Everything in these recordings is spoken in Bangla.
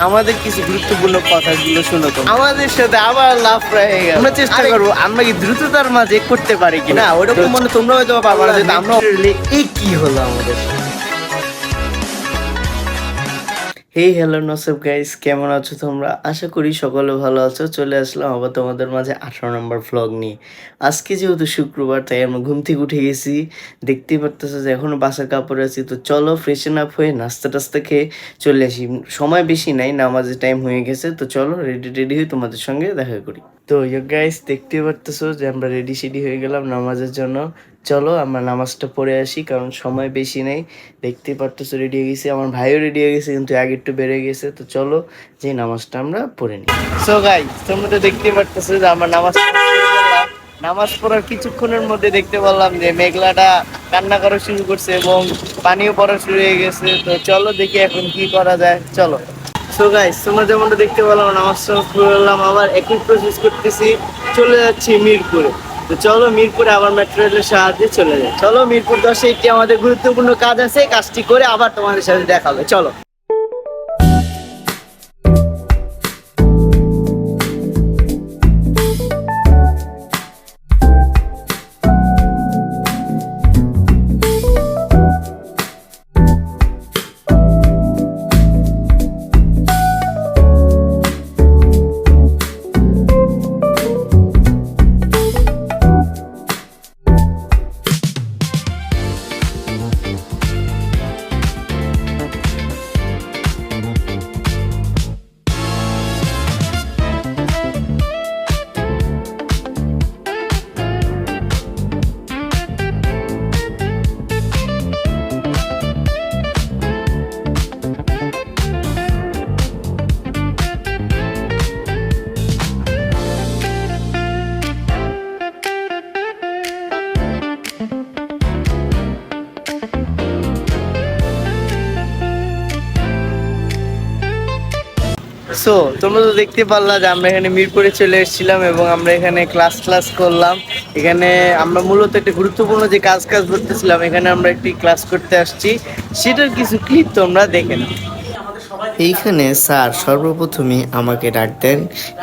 আমাদের কিছু গুরুত্বপূর্ণ কথাগুলো শোনো তো। আমাদের সাথে আবার লাভ হয়ে গেল। আমরা চেষ্টা করবো আমরা কি দ্রুততার মাঝে করতে পারি কিনা। ওরকম মনে তোমরা হয়তো পারবো না, যেহেতু আমরা এই কি হলো আমাদের। হেই হ্যালো নসব গাইস, কেমন আছো তোমরা? আশা করি সকলে ভালো আছো। চলে আসলাম আবার তোমাদের মাঝে 18 নম্বর ভ্লগ নিয়ে। আজকে যেহেতু শুক্রবার, তাই আমরা ঘুম থেকে উঠে গেছি। দেখতেই পারতেছো যে এখনো বাসার কাপড়ে আছি। তো চলো ফ্রেশন আপ হয়ে নাস্তা টাস্তা খেয়ে চলে আসি। সময় বেশি নাই, নামাজের টাইম হয়ে গেছে। তো চলো রেডি হয়ে তোমাদের সঙ্গে দেখা করি। তো গাইস দেখতেই পারতেছো যে আমরা রেডি হয়ে গেলাম নামাজের জন্য। চলো আমরা নামাজটা পড়ে আসি, কারণ সময় বেশি নেই। দেখতেই পারতেছো রেডি হয়ে গেছি, আমার ভাইও রেডি হয়ে গেছে, কিন্তু আগে একটু বেড়ে গেছে। তো চলো যে নামাজটা আমরা পড়ে নিই। সো গাইস তোমরা তো দেখতেই পারতেছো যে আমরা নামাজ পড়ার কিছুক্ষণের মধ্যে দেখতে পারলাম যে মেঘলাটা কান্না করা শুরু করছে এবং পানিও পড়া শুরু হয়ে গেছে। তো চলো দেখি এখন কি করা যায়, চলো। সো গাইস তোমরা যেমনটা দেখতে পেলাম নামাজ পড়লাম, আবার একই প্রসেস করতেছি, চলে যাচ্ছি মিরপুরে। তো চলো মিরপুরে আবার মেট্রো রেলের সাহায্যে চলে যায়। চলো মিরপুর 10-এ একটি আমাদের গুরুত্বপূর্ণ কাজ আছে, কাজটি করে আবার তোমাদের সাথে দেখা হবে, চলো। সো তোমরা তো দেখতে পারলা যে আমরা এখানে মিরপুরে চলে এসেছিলাম এবং আমরা এখানে ক্লাস করলাম। এখানে আমরা মূলত একটা গুরুত্বপূর্ণ যে কাজ করতেছিলাম, এখানে আমরা একটি ক্লাস করতে আসছি, সেটার কিছু ক্লিপ তোমরা দেখে নাও। এইখানে স্যার সর্বপ্রথমে আমাকে ডাক দেন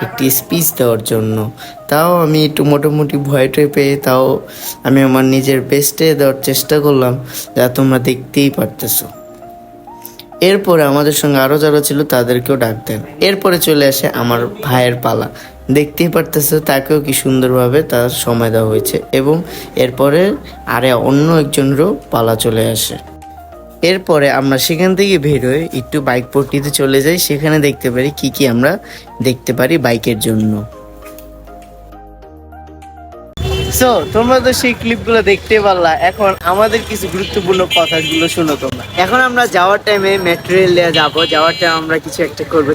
একটি স্পিচ দেওয়ার জন্য। তাও আমি একটু মোটামুটি ভয়টা পেয়ে তাও আমি আমার নিজের বেস্টে দেওয়ার চেষ্টা করলাম, যা তোমরা দেখতেই পারতেছো। এরপরে আমাদের সঙ্গে আরও যারা ছিল তাদেরকেও ডাক দেন। এরপরে চলে আসে আমার ভাইয়ের পালা। দেখতেই পারতেছে তাকেও কি সুন্দরভাবে তার সময় দেওয়া হয়েছে এবং এরপরে অন্য একজনেরও পালা চলে আসে। এরপরে আমরা সেখান থেকে বের হয়ে একটু বাইক পট্টিতে চলে যাই, সেখানে দেখতে পারি কি আমরা দেখতে পারি বাইকের জন্য। সো তোমরা তো সেই ক্লিপগুলো দেখতে পারলা। এখন আমাদের কিছু গুরুত্বপূর্ণ কথাগুলো শোনো তোমরা। এখন আমরা যাওয়ার টাইমে মেট্রো রেল যাবো, যাওয়ার টাইম আমরা কিছু একটা করবো।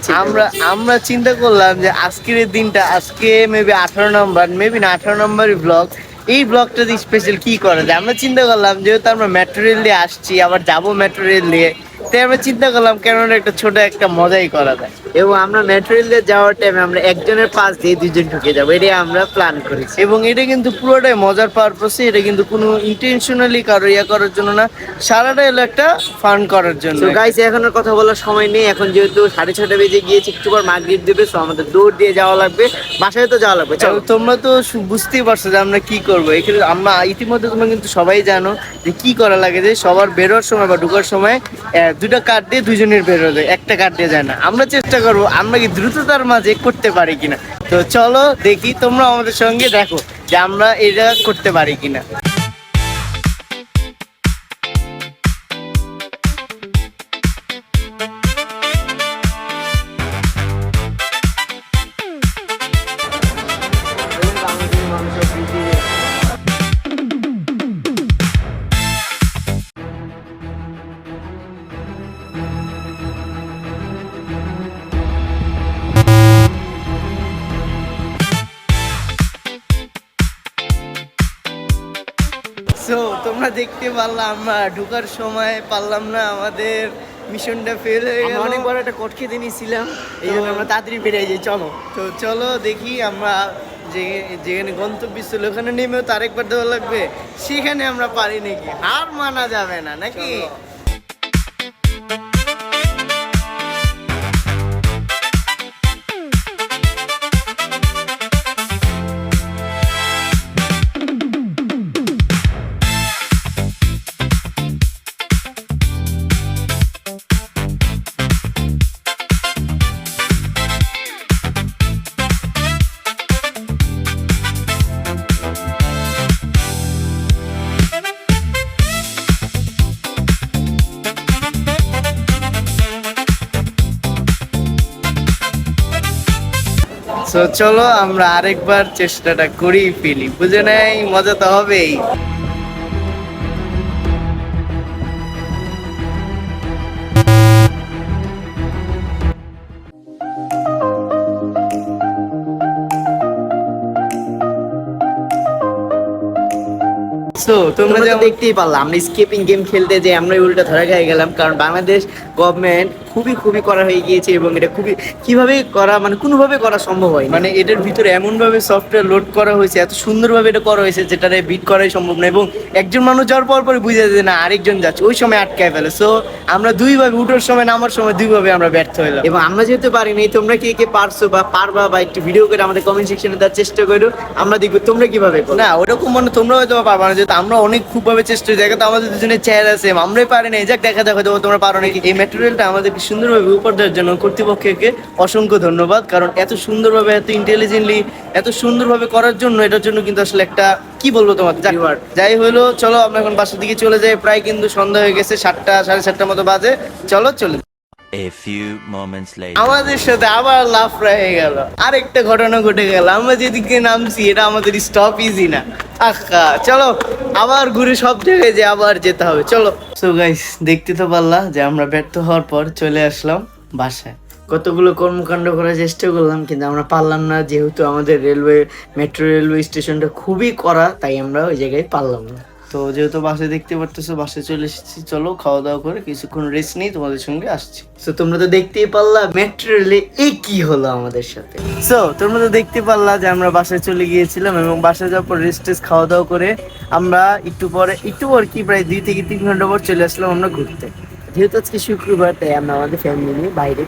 আমরা চিন্তা করলাম যে আজকের দিনটা, আজকে মেবি 18 নম্বর, মেবি না 18 নম্বরই ব্লগ। এই ব্লগটা দিয়ে স্পেশাল কি করা যায় আমরা চিন্তা করলাম, যেহেতু আমরা মেট্রো রেল দিয়ে আসছি, আবার যাবো মেট্রো রেল দিয়ে, তাই আমরা চিন্তা করলাম কেননা একটা ছোট একটা মজাই করা যায়। এবং আমরা মেট্রো রেল দিয়ে যাওয়ার টাইমে আমরা একজনের পাশ দিয়ে দুজন ঢুকে যাবো, এটাই আমরা প্ল্যান করেছি। এবং এটা কিন্তু পুরোটাই মজার পারপাসে, এটা কিন্তু কোনো ইন্টেনশনালি কারো করার জন্য না, সারাটাই হলো একটা ফান করার জন্য। গাইস এখন আর কথা বলার সময় নেই, এখন যেহেতু 6:30 বেজে গিয়েছে, একটু পর মাগরিব দেবে, সো আমাদের দৌড় দিয়ে যাওয়া লাগবে, বাসায় তো যাওয়া লাগবে। তোমরা তো বুঝতেই পারছো যে আমরা কি করবো এখানে। আমরা ইতিমধ্যে তোমরা কিন্তু সবাই জানো যে কি করা লাগে, যে সবার বেরোর সময় বা ঢোকার সময় দুটা কার্ড দিয়ে দুজনের বেরো যায়, একটা কার্ড দিয়ে যায় না। আমরা চেষ্টা করবো আমরা কি দ্রুততার মাঝে করতে পারি কিনা। তো চলো দেখি, তোমরা আমাদের সঙ্গে দেখো যে আমরা এটা করতে পারি কিনা। সো তোমরা দেখতে পারলাম আমরা ঢোকার সময় পারলাম না, আমাদের মিশনটা ফেল হয়ে গেল। অনেক বড় একটা কোট খেতে নিয়েছিলাম, এই জন্য আমরা তাড়াতাড়ি বেরিয়ে যাই। চলো দেখি আমরা যেখানে গন্তব্য ছিল ওখানে নেমেও তো আরেকবার দেওয়া লাগবে, সেখানে আমরা পারি নাকি, হার মানা যাবে না নাকি। তো চলো আমরা আরেকবার চেষ্টাটা করেই ফেলি, বুঝে নাই, মজা তো হবেই। তো তোমরা যা দেখতেই পারলাম, আমরা স্কেপিং গেম খেলতে যে আমরা উল্টা ধরা খেয়ে গেলাম, কারণ বাংলাদেশ গভর্নমেন্ট খুবই করা হয়ে গিয়েছে এবং এটা খুবই কিভাবে করা, মানে কোনোভাবে করা সম্ভব হয়, মানে এটার ভিতরে এমন ভাবে সফটওয়্যার লোড করা হয়েছে, এত সুন্দরভাবে এটা করা হয়েছে যেটারে বিট করাই সম্ভব না, এবং একজন মানুষ যাওয়ার পর বুঝে যায় যে না আরেকজন যাচ্ছে, ওই সময় আটকায় ফেলে। সো আমরা দুইভাবে, উঠার সময় নামার সময় দুইভাবে আমরা ব্যর্থ হইলাম, এবং আমরা যেহেতু পারিনি, তোমরা কে কে পারছো বা পারবা বা একটু ভিডিও করে আমাদের কমেন্ট সেকশনে দেওয়ার চেষ্টা করো, আমরা দেখবো তোমরা কিভাবে করো। না ওরকম মানে তোমরা হয়তো পারবা না, যেহেতু আমরা অনেক খুবভাবে চেষ্টা করি, দেখা তো আমাদের দুজনের চেহারা আছে, আমরাই পারি না, যাক দেখা দেখো তোমরা পারো নাকি। এই ম্যাটেরিয়ালটা আমাদেরকে সুন্দরভাবে উপর দেওয়ার জন্য কর্তৃপক্ষকে অসংখ্য ধন্যবাদ, কারণ এত সুন্দরভাবে, এত ইন্টেলিজেন্টলি, এত সুন্দরভাবে করার জন্য, এটার জন্য কিন্তু আসলে একটা কি বলবো তোমাকে, যাই হলো, চলো আমরা এখন বাসার দিকে চলে যাই। প্রায় কিন্তু সন্ধ্যা হয়ে গেছে, 7টা 7:30 মতো বাজে, চলো চলে। A few moments later. আমাদের সাথে আবার লাফ হয়ে গেল, আরেকটা ঘটনা ঘটে গেল, আমরা যেদিকে নামছি এটা আমাদের স্টপ ইজি না, আচ্ছা চলো আবার ঘুরে সব জায়গায় যে আবার যেতে হবে, চলো। সো গাইস, দেখতে তো পারলা যে আমরা ব্যর্থ হওয়ার পর চলে আসলাম বাসায়। কতগুলো কর্মকাণ্ড করার চেষ্টা করলাম কিন্তু আমরা পারলাম না, যেহেতু আমাদের মেট্রো রেলওয়ে স্টেশনটা খুবই কড়া, তাই আমরা ওই জায়গায় পারলাম না। তো যেহেতু বাসে দেখতে পারতেছো, বাসে চলে এসেছি, চলো খাওয়া দাওয়া করে কিছুক্ষণ রেস্ট নিই, তোমাদের সঙ্গে আসছি। তো তোমরা তো দেখতেই পারলা মেট্রো রেলে এই কি হলো আমাদের সাথে। সো তোমরা তো দেখতে পারলা যে আমরা বাসায় চলে গিয়েছিলাম, এবং বাসায় যাওয়ার পর রেস্ট খাওয়া দাওয়া করে আমরা একটু পর কি প্রায় 2 থেকে 3 ঘন্টা পর চলে আসলাম আমরা ঘুরতে। যেহেতু আজকে শুক্রবার, তাই আমরা আমাদের ফ্যামিলি নিয়ে বাইরে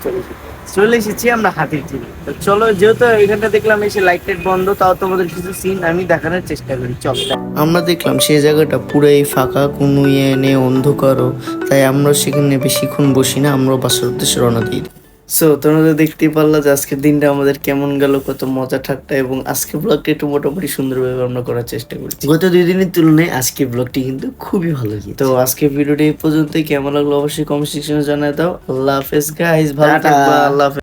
চলে এসেছি আমরা হাতির ঝিলে। তো চলো, যেহেতু এখানটা দেখলাম এসে লাইট টাইট বন্ধ, তাও তোমাদের কিছু সিন আমি দেখানোর চেষ্টা করি, চলো। আমরা দেখলাম সেই জায়গাটা পুরাই ফাঁকা, কোনো ইয়ে নেই, অন্ধকারও, তাই আমরা সেখানে বেশিক্ষণ বসি না, আমরা বাসার উদ্দেশ্যে রওনা দিই। সো তোমরা তো দেখতেই পারলা যে আজকের দিনটা আমাদের কেমন গেল, কত মজা ঠাট্টা, এবং আজকে ব্লগটা একটু মোটামুটি সুন্দরভাবে আমরা করার চেষ্টা করছি। গত 2 দিনের তুলনায় আজকে ব্লগটি কিন্তু খুবই ভালো গিয়েছে। তো আজকে ভিডিওটি এই পর্যন্তই, কেমন লাগলো অবশ্যই কমেন্ট সেকশনে জানাই দাও। আল্লাহ হাফেজ গাইস, ভালো থাকবা, আল্লাহ হাফেজ।